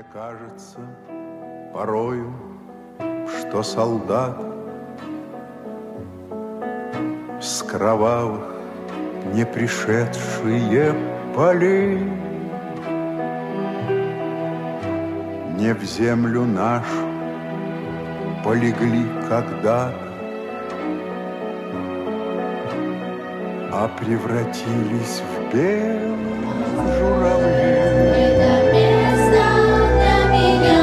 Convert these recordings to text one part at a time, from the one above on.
Мне кажется порою, что солдат с кровавых не пришедшие полей не в землю нашу полегли когда-то, а превратились в белых журавлей. Это место для меня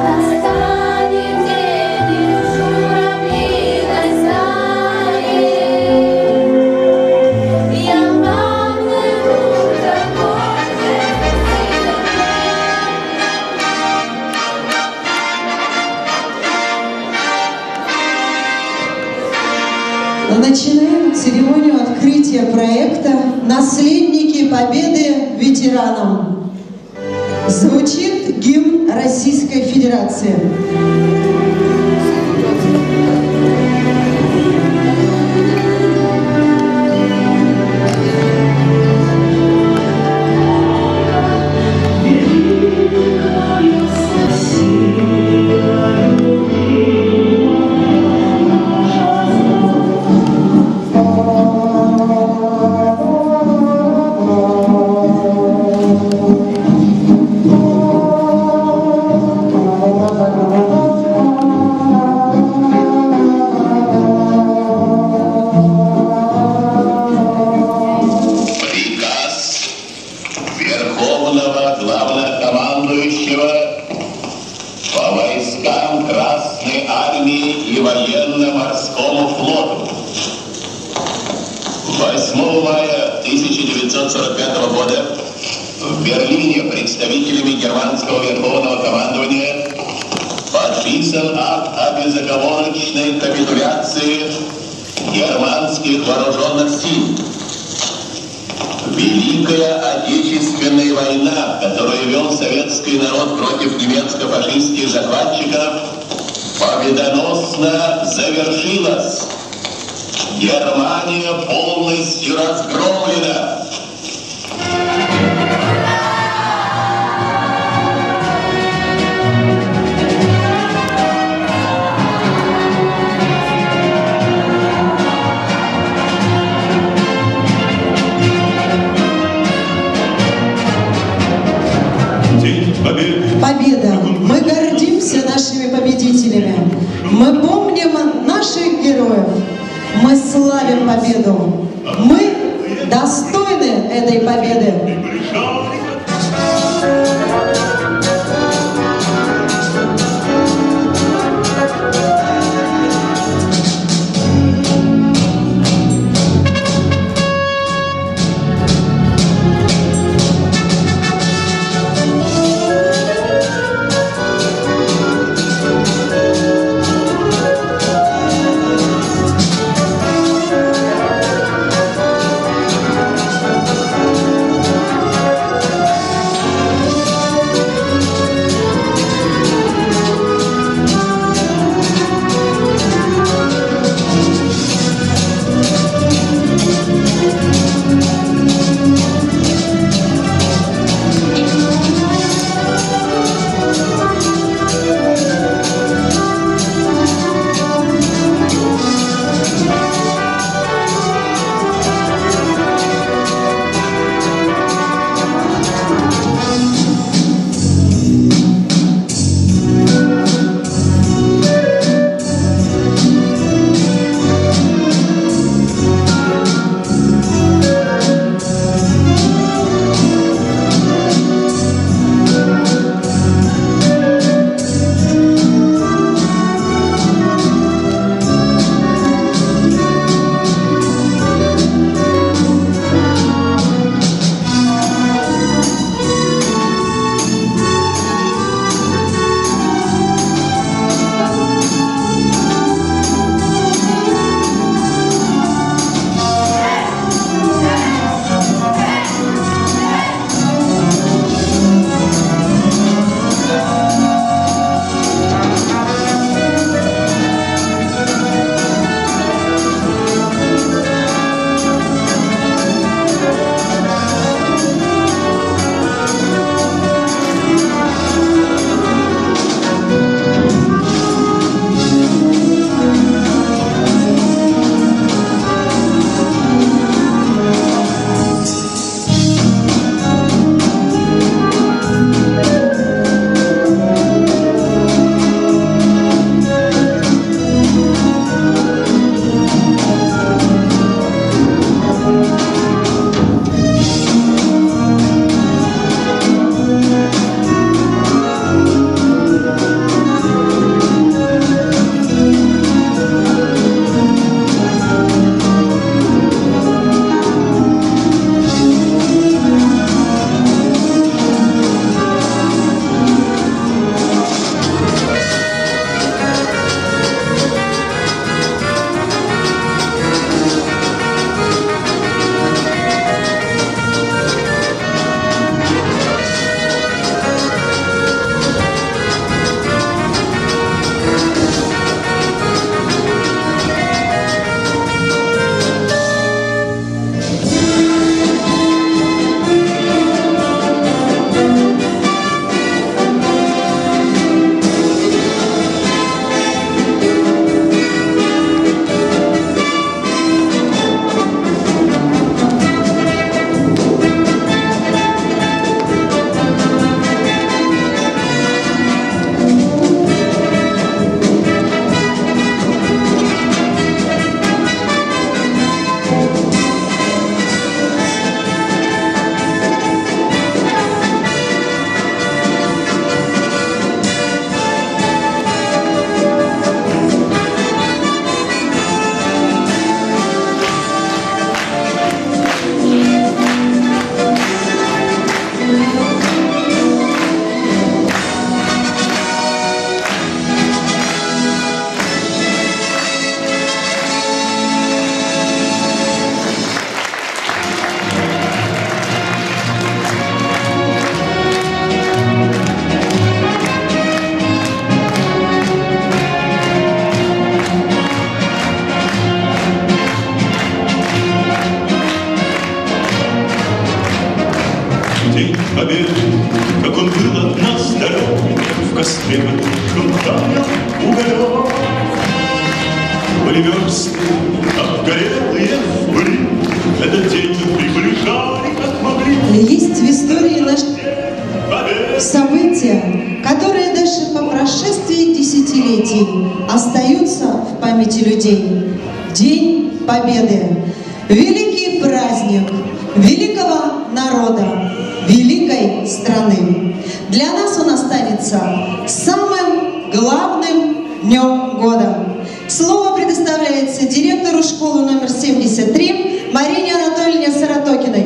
останет тени журавлиной стаи. Я поплыву за горы. Начинаем церемонию открытия проекта «Наследники Победы ветеранам». Звучит гимн Российской Федерации. Главнокомандующего по войскам Красной Армии и военно-морскому флоту. 8 мая 1945 года в Берлине представителями германского верховного командования подписан акт о безоговорочной капитуляции германских вооруженных сил. Великая Отечественная война, которую вел советский народ против немецко-фашистских захватчиков, победоносно завершилась. Германия полностью разгромлена. Победа! Мы гордимся нашими победителями. Мы помним наших героев. Мы славим победу. Мы достойны этой победы. День Победы, как он был от нас далек, в костре крутая уголек. Были версты, обгорелые в пыли, этот день мы приближали, как могли. Есть в истории нашей события, которые даже по прошествии десятилетий остаются в памяти людей. День Победы. Великий праздник великого народа, великой страны. Для нас он останется самым главным днем года. Слово предоставляется директору школы номер 73 Марине Анатольевне Саротокиной.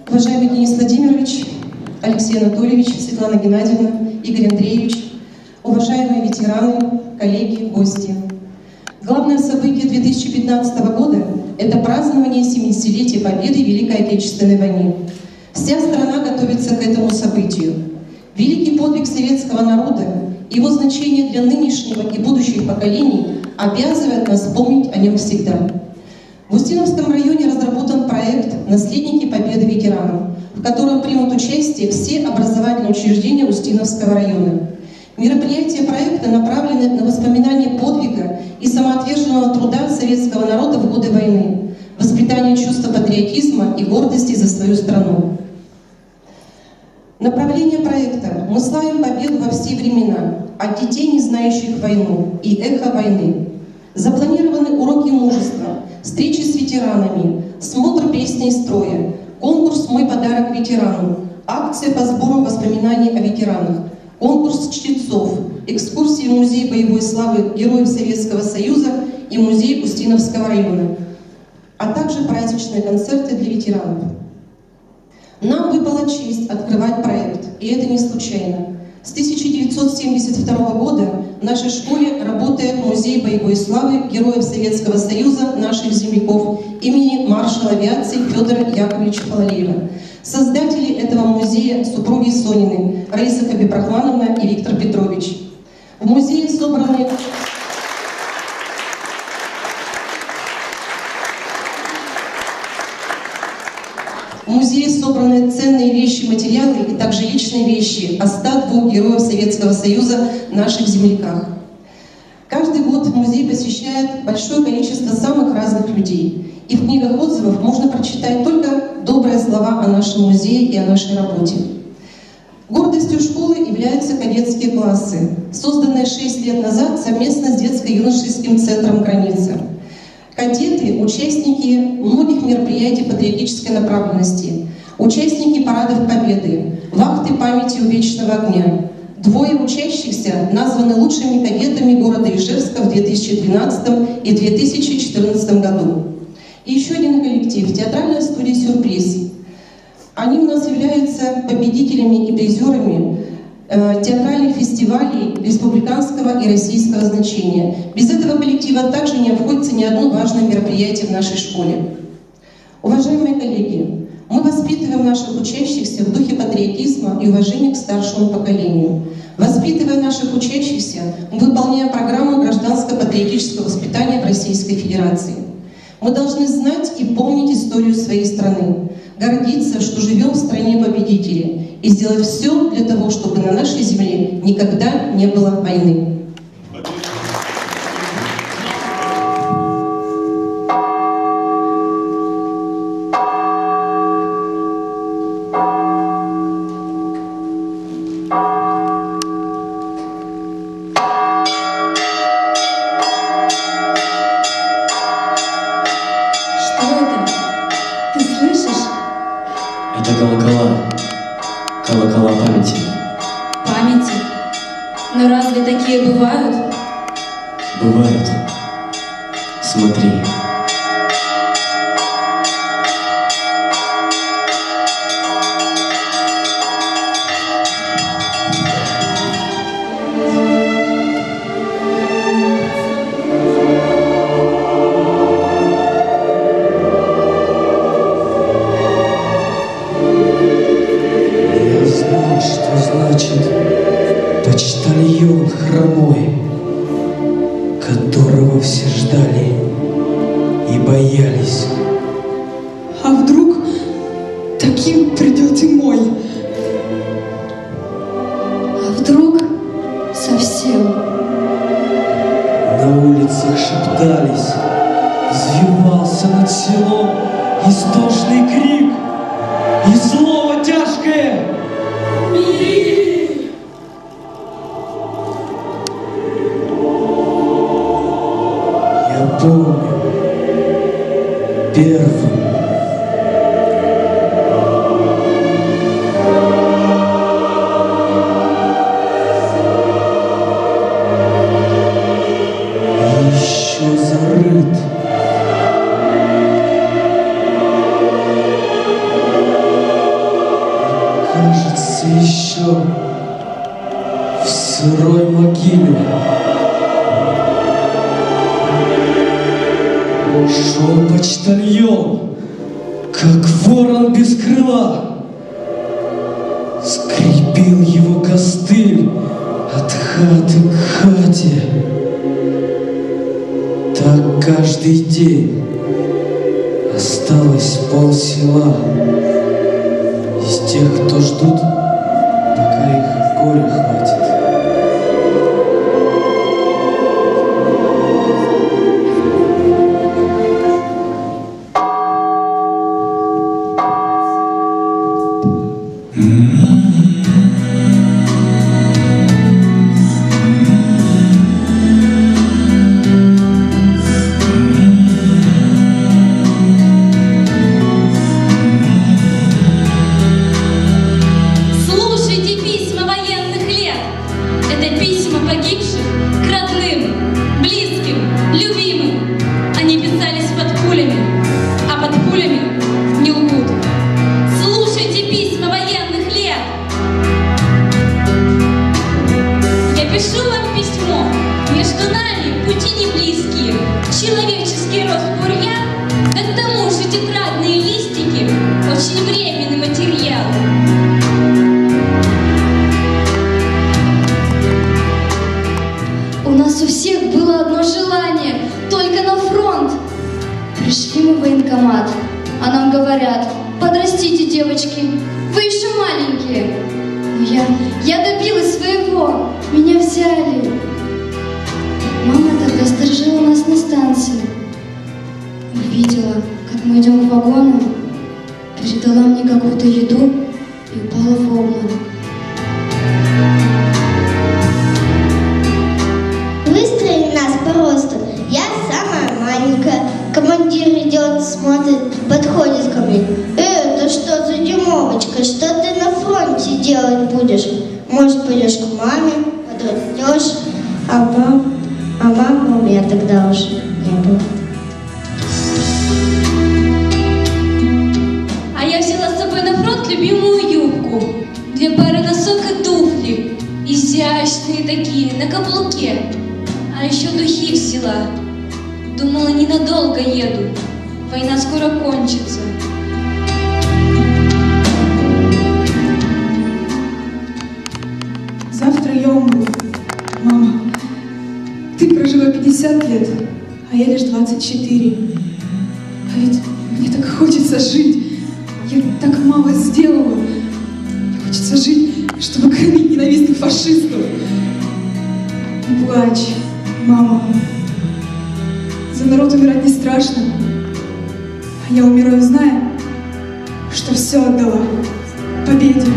Уважаемый Денис Владимирович, Алексей Анатольевич, Светлана Геннадьевна, Игорь Андреевич, уважаемые ветераны, коллеги, гости. Главное событие 2015 года – это празднование 70-летия Победы в Великой Отечественной войне. Вся страна готовится к этому событию. Великий подвиг советского народа, его значение для нынешнего и будущих поколений обязывает нас помнить о нем всегда. В Устиновском районе разработан проект «Наследники Победы ветеранов», в котором примут участие все образовательные учреждения Устиновского района. Мероприятия проекта направлены на воспоминание подвига и самоотверженного труда советского народа в годы войны, воспитание чувства патриотизма и гордости за свою страну. Направление проекта «Мы славим победу во все времена, от детей, не знающих войну, и эхо войны». Запланированы уроки мужества, встречи с ветеранами, смотр песни и строя, конкурс «Мой подарок ветерану», акция по сбору воспоминаний о ветеранах, конкурс чтецов, экскурсии в музей боевой славы Героев Советского Союза и музей Устиновского района, а также праздничные концерты для ветеранов. Нам выпала честь открывать проект, и это не случайно. С 1972 года в нашей школе работает музей боевой славы Героев Советского Союза наших земляков имени маршала авиации Федора Яковлевича Фалалеева. Создатели этого музея — супруги Сонины, Раиса Кабипрохмановна и Виктор Петрович. В музее собраны ценные вещи, материалы и также личные вещи о 102 героев Советского Союза наших земляках. Каждый год музей посещает большое количество самых разных людей. И в книгах отзывов можно прочитать только добрые слова о нашем музее и о нашей работе. Гордостью школы являются кадетские классы, созданные 6 лет назад совместно с детско-юношеским центром «Граница». Кадеты — участники многих мероприятий патриотической направленности, участники парадов Победы, вахты памяти у Вечного огня. 2 учащихся названы лучшими кадетами города Ижевска в 2012 и 2014 году. И еще один коллектив — театральная студия «Сюрприз». Они у нас являются победителями и призерами театральных фестивалей республиканского и российского значения. Без этого коллектива также не обходится ни одно важное мероприятие в нашей школе. Уважаемые коллеги, мы воспитываем наших учащихся в духе патриотизма и уважения к старшему поколению. Воспитывая наших учащихся, мы выполняем программу гражданско-патриотического воспитания в Российской Федерации. Мы должны знать и помнить историю своей страны, гордиться, что живем в стране победителей, и сделать все для того, чтобы на нашей земле никогда не было войны. Это колокола памяти. Памяти? Но разве такие бывают? Бывают. Смотри. Почтальон хромой, которого все ждали и боялись. А вдруг таким придет и мой? А вдруг совсем? На улицах шептались, взвивался над селом истошный крик, и слово тяжкое «Мир!». Я помню первым. Еще зарыт. Кажется, еще в сырой могиле. Шел почтальон, как ворон без крыла. Скрипел его костыль от хаты к хате. Так каждый день. Осталось полсела из тех, кто ждут, пока их горя хватит. Слушайте письма военных лет. Это письма погибших к родным, близким, любимым. Они писались под пулями, а под пулями не лгут. Слушайте письма военных лет. Я пишу вам письмо. Между нами пути не близкие. Человеческий рост бурьян, да к тому же тетрадные листики очень временный материал. У нас у всех было одно желание, только на фронт. Пришли мы в военкомат, а нам говорят: подрастите, девочки, вы еще маленькие. Но я добилась своего, меня взяли. Мама тогда сторожила нас на станции. Увидела, как мы идем к вагону, передала мне какую-то еду и упала в обморок. Выстроили нас по росту. Я самая маленькая. Командир идет, смотрит, подходит ко мне. Ты что за дюймовочка? Что ты на фронте делать будешь? Может, пойдешь к маме, подрастешь? А мамы у меня тогда уже не было. А я взяла с собой на фронт любимую юбку, 2 пары носок и туфли, изящные такие, на каблуке. А еще духи взяла. Думала, ненадолго еду, война скоро кончится. Завтра я умру. Мама, ты прожила 50 лет, а я лишь 24. А ведь мне так хочется жить. Я так мало сделала. Мне хочется жить, чтобы кормить ненавистных фашистов. Не плачь, мама. За народ умирать не страшно. А я умираю, зная, что все отдала победе.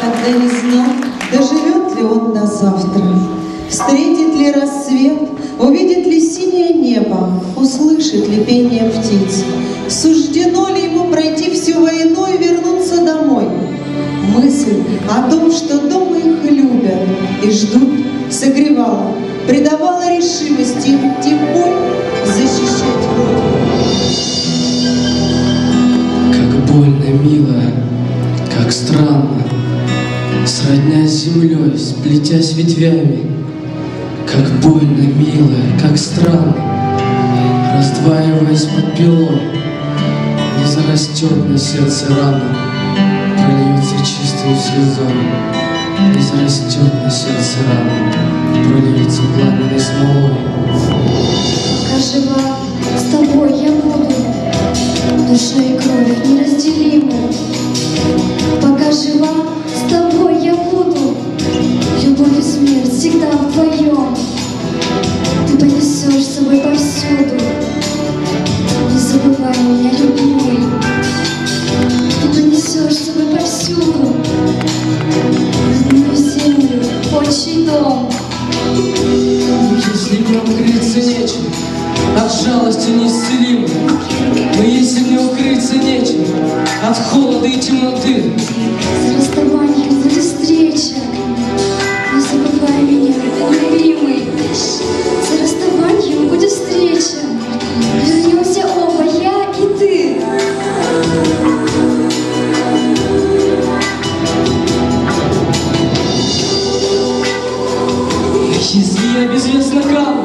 когда не знал, доживет ли он до завтра. Встретит ли рассвет, увидит ли синее небо, услышит ли пение птиц. Суждено ли ему пройти всю войну и вернуться домой? Мысль о том, что дома их любят и ждут, согревала, придавала решимости идти в бой, защищать родину. Как больно, милая, как странно, сродня с землей, сплетясь ветвями. Как больно, милая, как странно, раздваиваясь под пилой, не зарастет на сердце рана, прольется чистым слезой. Не зарастет на сердце рана, прольется пламенной смолой. Пока жива, с тобой я буду, душа и кровь неразделимы. Пока жива, с тобой я буду, любовь и смерть всегда вдвоем. Ты понесешь с собой повсюду, не забывай меня, любимый. Ты понесешь с собой повсюду, родную землю, отчий дом. Если мне укрыться нечем, от жалости неисцелимой, но если мне укрыться нечем, от холода и темноты, За расставанием будет встреча, не забывай меня, любимый. За расставанием будет встреча, вернемся оба, я и ты. если я безвестно кану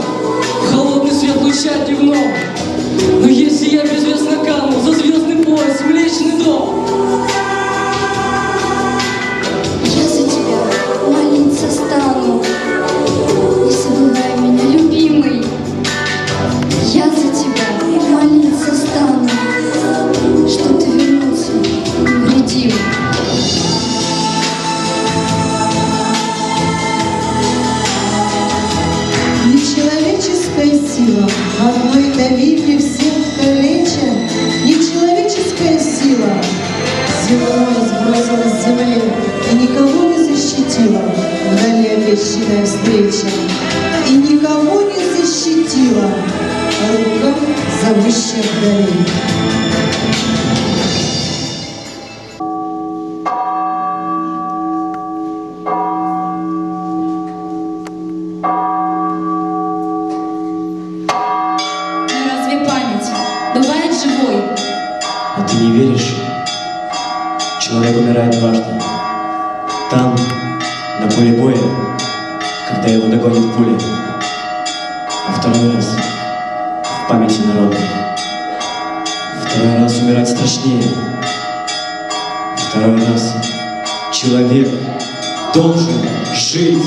в холодный свет луча дневного, но если я безвестно кану за звездный пояс, Млечный дом, Я за тебя молиться стану, не забывай меня, любимый. Я за тебя молиться стану, что ты вернулся невредим. Нечеловеческая сила в одной давили всех калеча. Нечеловеческая сила земной сбросила с земли и никого не защитила вдали обещанная встреча. И никого не защитила рука, зовущая вдали. Разве память бывает живой? А ты не веришь? Человек умирает дважды. Там, на поле боя, когда его догонит пуля. А второй раз в памяти народа. Второй раз умирать страшнее. Второй раз человек должен жить.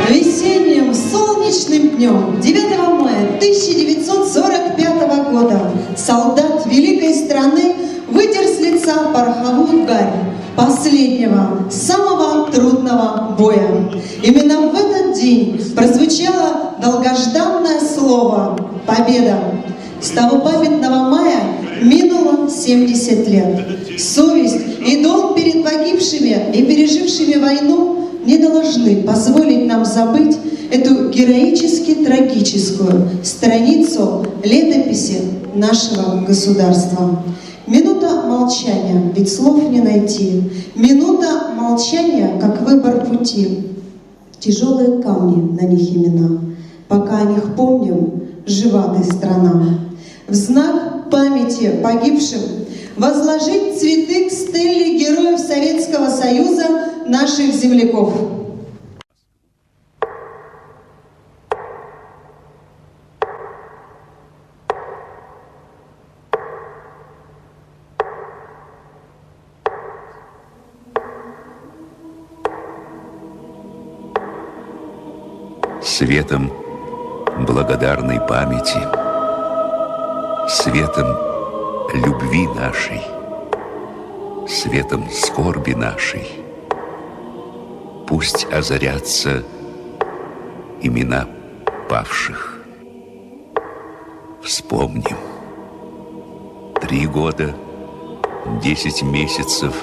Весенним солнечным днем 9 мая 1945 года солдат великой страны вытер с лица пороховую гарь последнего, самого трудного боя. Именно в этот день прозвучало долгожданное слово «Победа». С того памятного мая минуло 70 лет. Совесть и долг перед погибшими и пережившими войну не должны позволить нам забыть эту героически трагическую страницу летописи нашего государства. Минута молчания, ведь слов не найти. Минута молчания, как выбор пути. Тяжелые камни, на них имена. Пока о них помним, жива ты, страна. В знак памяти погибшим возложить цветы к стеле героев Советского Союза, наших земляков. Светом благодарной памяти, светом любви нашей светом скорби нашей. Пусть озарятся имена павших. Вспомним. 3 года, 10 месяцев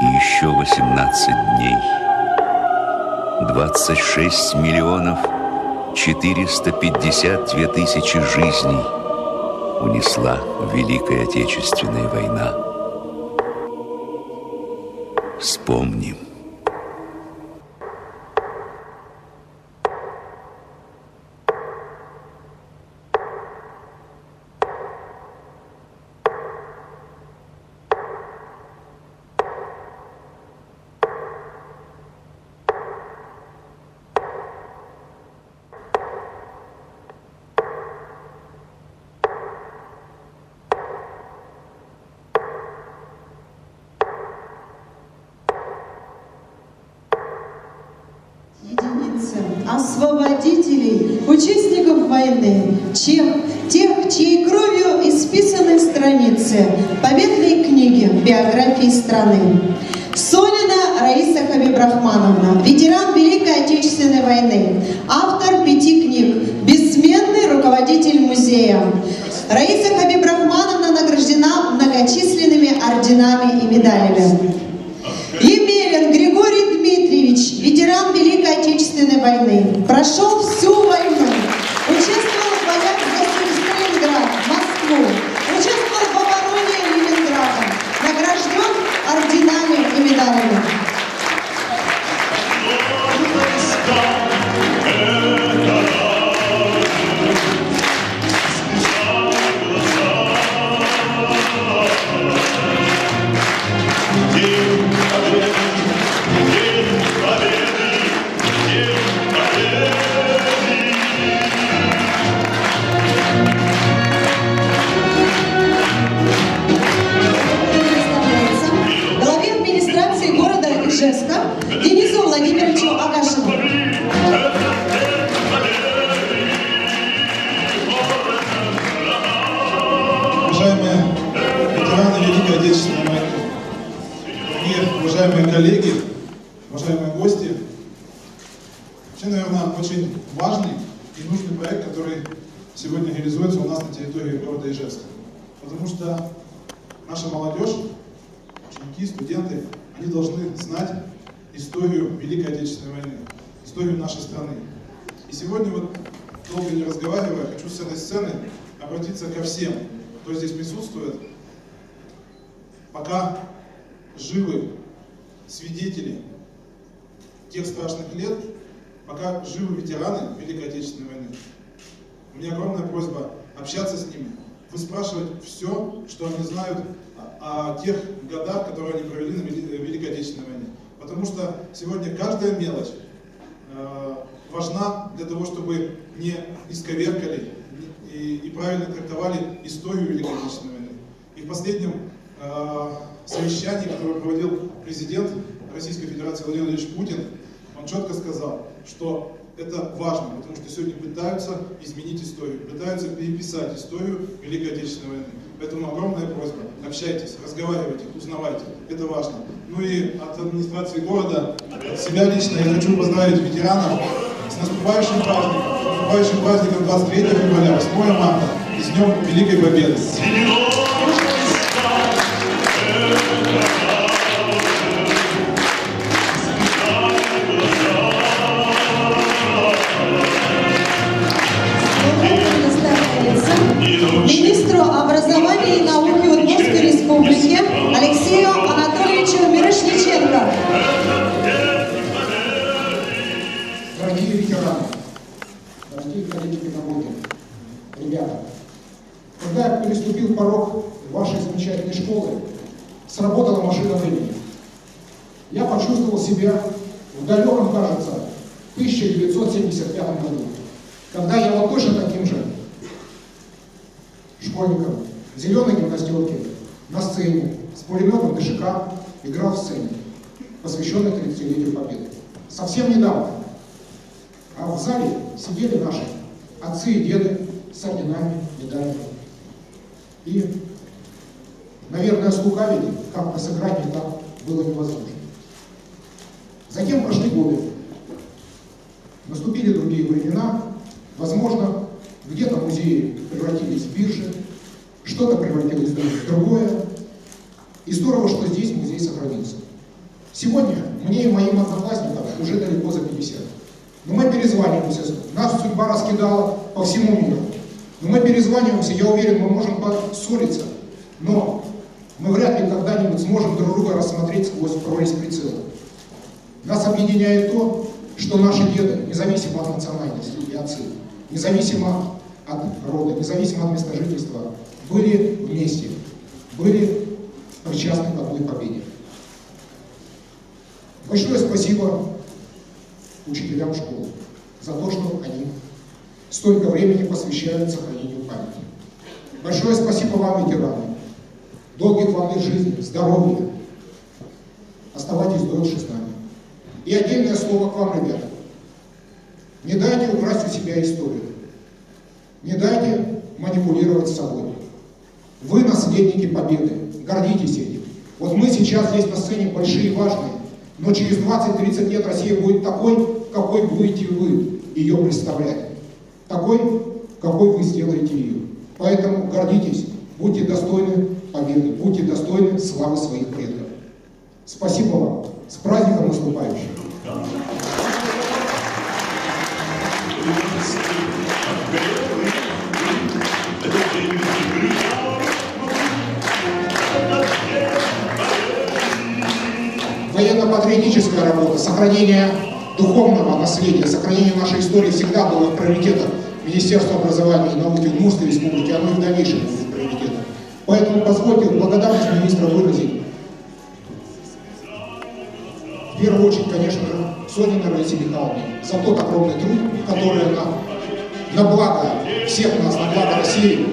и еще 18 дней. 26 миллионов 452 тысячи жизней унесла Великая Отечественная война. Вспомним. Освободителей, участников войны, тех, чьей кровью исписаны страницы победной книги биографии страны. Сонина Раиса Хабибрахмановна, ветеран Великой Отечественной войны, автор 5 книг, бессменный руководитель музея. Раиса Хабибрахмановна награждена многочисленными орденами и медалями. Емелин Григорий Дмитриевич, ветеран Великой Отечественной войны, прошел всю войну, участвовал в боях за Сталинград, Москву, участвовал в обороне Ленинграда, награжден орденами и медалями. Денису Владимировичу Агашину. Уважаемые ветераны Великой Отечественной войны, и уважаемые коллеги, уважаемые гости, вообще, наверное, очень важный и нужный проект, который сегодня реализуется у нас на территории города Ижевска. Потому что наша молодежь, ученики, студенты, они должны знать историю Великой Отечественной войны, историю нашей страны. И сегодня, вот, долго не разговаривая, хочу с этой сцены обратиться ко всем, кто здесь присутствует. Пока живы свидетели тех страшных лет, пока живы ветераны Великой Отечественной войны, у меня огромная просьба общаться с ними, выспрашивать все, что они знают о тех годах, которые они провели на Великой Отечественной войне. Потому что сегодня каждая мелочь важна для того, чтобы не исковеркали и правильно трактовали историю Великой Отечественной войны. И в последнем совещании, которое проводил президент Российской Федерации Владимир Владимирович Путин, он четко сказал, что это важно, потому что сегодня пытаются изменить историю, пытаются переписать историю Великой Отечественной войны. Поэтому огромная просьба, общайтесь, разговаривайте, узнавайте, это важно. Ну и от администрации города, от себя лично я хочу поздравить ветеранов с наступающим праздником 23 февраля, 8 марта и с Днем Великой Победы. Министру образования и науки Удмуртской Республики Алексею Анатольевичу Мирошниченко. Дорогие ветераны, дорогие коллеги-педагоги, ребята, когда я переступил порог вашей замечательной школы, сработала машина времени. Я почувствовал себя в далеком, кажется, 1975 году, когда я вот точно таким же школьником в зеленой гимнастерке на сцене с пулеметом ДШК играл в сцене, посвященной 30-летию Победы. Совсем недавно. А в зале сидели наши отцы и деды с орденами, медалями. И Наверное, слукавили, как-то сыграть не так было невозможно. Затем прошли годы. Наступили другие времена. Возможно, где-то музеи превратились в биржи, что-то превратилось в другое. И здорово, что здесь музей сохранился. Сегодня мне и моим одноклассникам уже далеко за 50. Но мы перезваниваемся. Нас судьба раскидала по всему миру. Но мы перезваниваемся, я уверен, мы можем поссориться. Но мы вряд ли когда-нибудь сможем друг друга рассмотреть сквозь прорезь прицела. Нас объединяет то, что наши деды, независимо от национальности и отцы, независимо от рода, независимо от места жительства, были вместе, были причастны к одной победе. Большое спасибо учителям школы за то, что они столько времени посвящают сохранению памяти. Большое спасибо вам, ветераны. Долгих вам лет жизни, здоровья. Оставайтесь дольше с нами. И отдельное слово к вам, ребята. Не дайте украсть у себя историю. Не дайте манипулировать собой. Вы наследники победы. Гордитесь этим. Вот мы сейчас здесь на сцене большие и важные, но через 20-30 лет Россия будет такой, какой будете вы ее представлять. Такой, какой вы сделаете ее. Поэтому гордитесь, будьте достойны победы, будьте достойны славы своих предков. Спасибо вам. С праздником наступающим. Военно-патриотическая работа, сохранение духовного наследия, сохранение нашей истории всегда было в приоритетах Министерства образования и науки Удмуртской республики, оно и в дальнейшем будет приоритетом. Поэтому позвольте благодарность министра выразить. В первую очередь, конечно же, Сониной Раисе Михайловне за тот огромный труд, который она на благо всех нас, на благо России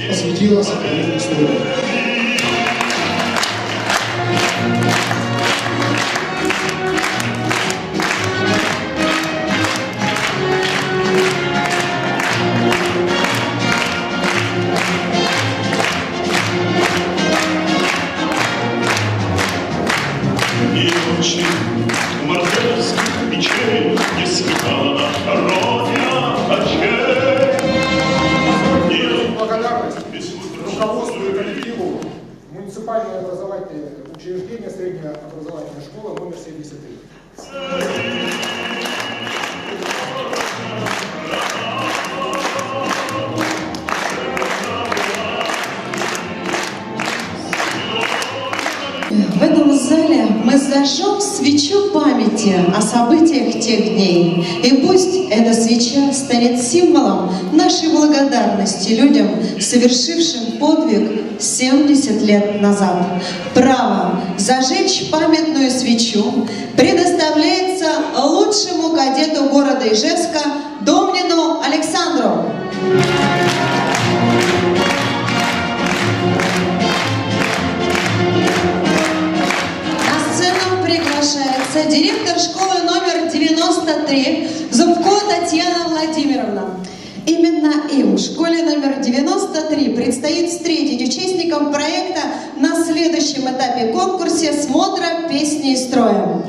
посвятила сохранению истории. Мордовских печей не скрывала наша Родина очей. Благодарность руководству и коллективу муниципальное образовательное учреждение, средняя образовательная школа номер 73. В этом зале мы зажжем свечу памяти о событиях тех дней. И пусть эта свеча станет символом нашей благодарности людям, совершившим подвиг 70 лет назад. Право зажечь памятную свечу предоставляется лучшему кадету города Ижевска Домнину Александру. Приглашается директор школы номер 93 Зубко Татьяна Владимировна. Именно им, в школе номер 93, предстоит встретить участникам проекта на следующем этапе конкурса смотра песни и строя.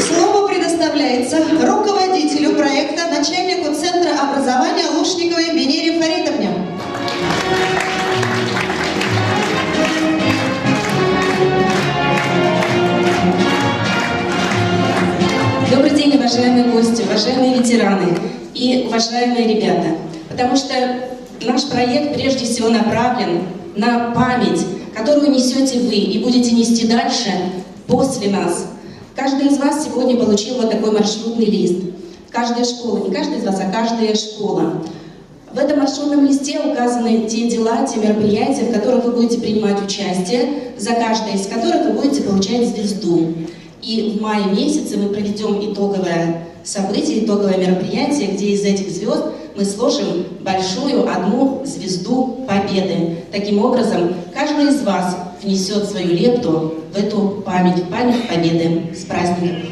Слово предоставляется руководителю проекта, начальнику Центра образования Лушниковой Венере Фаритовне. Добрый день, уважаемые гости, уважаемые ветераны и уважаемые ребята. Потому что наш проект прежде всего направлен на память, которую несете вы и будете нести дальше после нас. Каждый из вас сегодня получил вот такой маршрутный лист. Каждая школа, не каждый из вас, а каждая школа. В этом маршрутном листе указаны те дела, те мероприятия, в которых вы будете принимать участие, за каждое из которых вы будете получать звезду. И в мае месяце мы проведем итоговое событие, итоговое мероприятие, где из этих звезд мы сложим большую одну звезду победы. Таким образом, каждый из вас внесет свою лепту в эту память победы. С праздником!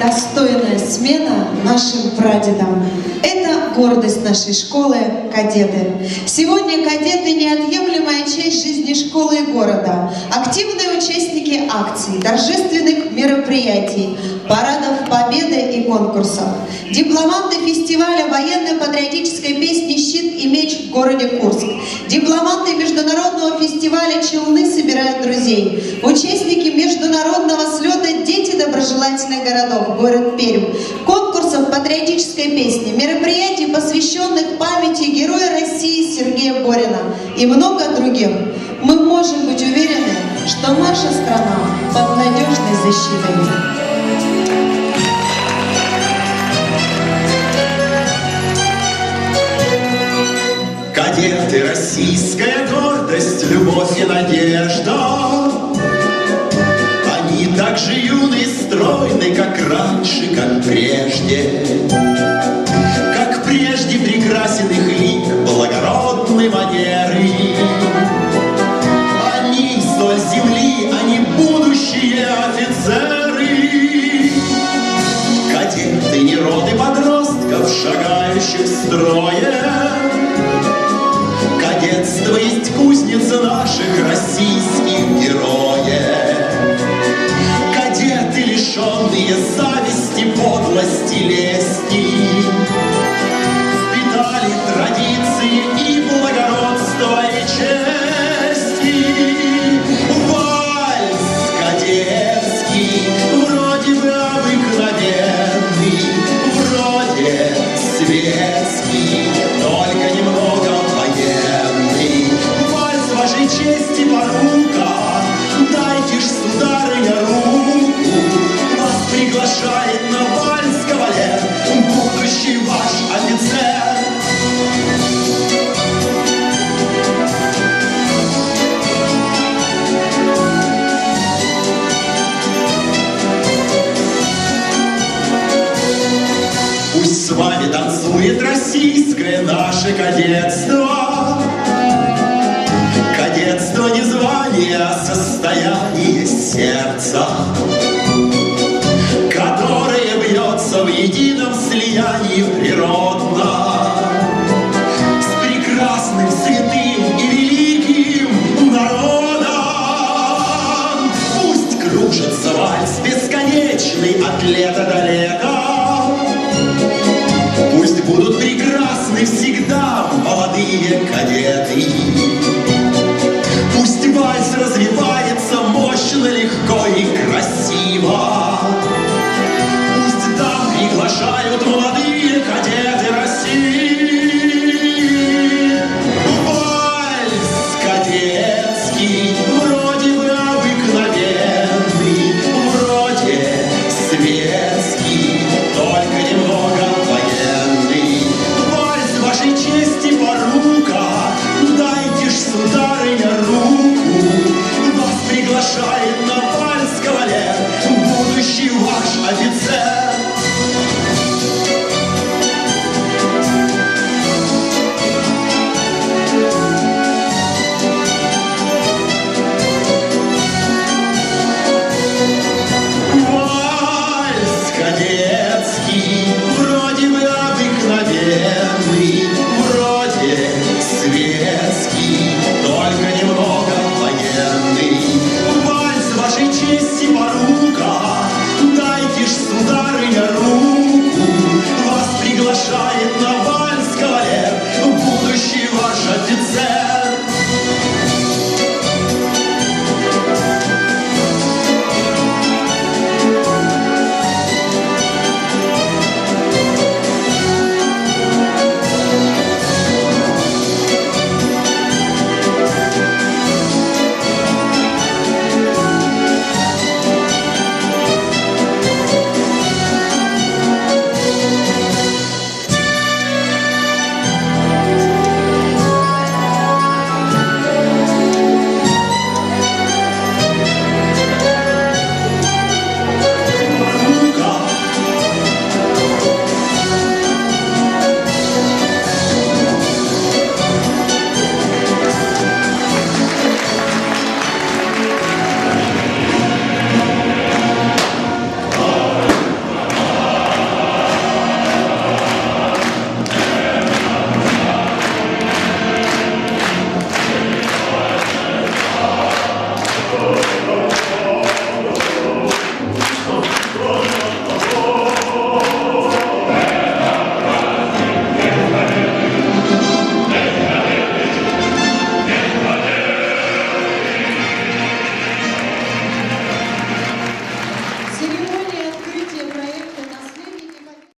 достойная смена нашим прадедам. Это гордость нашей школы — кадеты. Сегодня кадеты — неотъемлемая часть жизни школы и города. Активные участники акций, торжественных мероприятий, парадов победы и конкурсов. Дипломанты фестиваля военно-патриотической песни «Щит и меч» в городе Курск. Дипломанты международного фестиваля «Челны собирают друзей». Участники международного слета «Дети доброжелательных городов» город Пермь. Конкурсов патриотической песни, мероприятий, посвященных памяти героя России Сергея Борина и много других. Мы можем быть уверены, что наша страна под надежной защитой. Кадеты — российская гордость, любовь и надежда. Они так же юны и стройны, как раньше, как прежде. Как прежде прекрасен их лик, благородны манеры. Они соль земли, они будущие офицеры. Кадеты не роды подростков, шагающих строем. Кадетство есть кузница наших российских героев. Кадеты, лишенные зависти, подлости, лести, впитали традиции и благородство, и чести. Вальс кадетский, вроде бы обыкновенный, вроде светский, только немного военный. Вальс вашей чести порука, дайте ж, сударыня, руку. Вас приглашает на вальс кавалер, будущий ваш офицер. Пусть с вами танцует российское наше кадетство. Кадетство не звание, а состояние сердца, которое бьется в едином слиянии природно с прекрасным, святым и великим народом. Пусть кружится вальс бесконечный от лета до лета. Пусть будут прекрасны всегда молодые кадеты. Пусть вальс развивается мощно, легко и красиво. Пусть там приглашают молодые кадеты России. Вальс кадетский, вроде бы обыкновенный, вроде светский, только немного военный. Вальс вашей чести порука, дайте ж, сударыня, руку. Вас приглашает на вальс кавалер, будущий ваш офицер. Вальс кадетский, вроде бы обыкновенный, вроде светский, только немного военный. Вальс вашей чести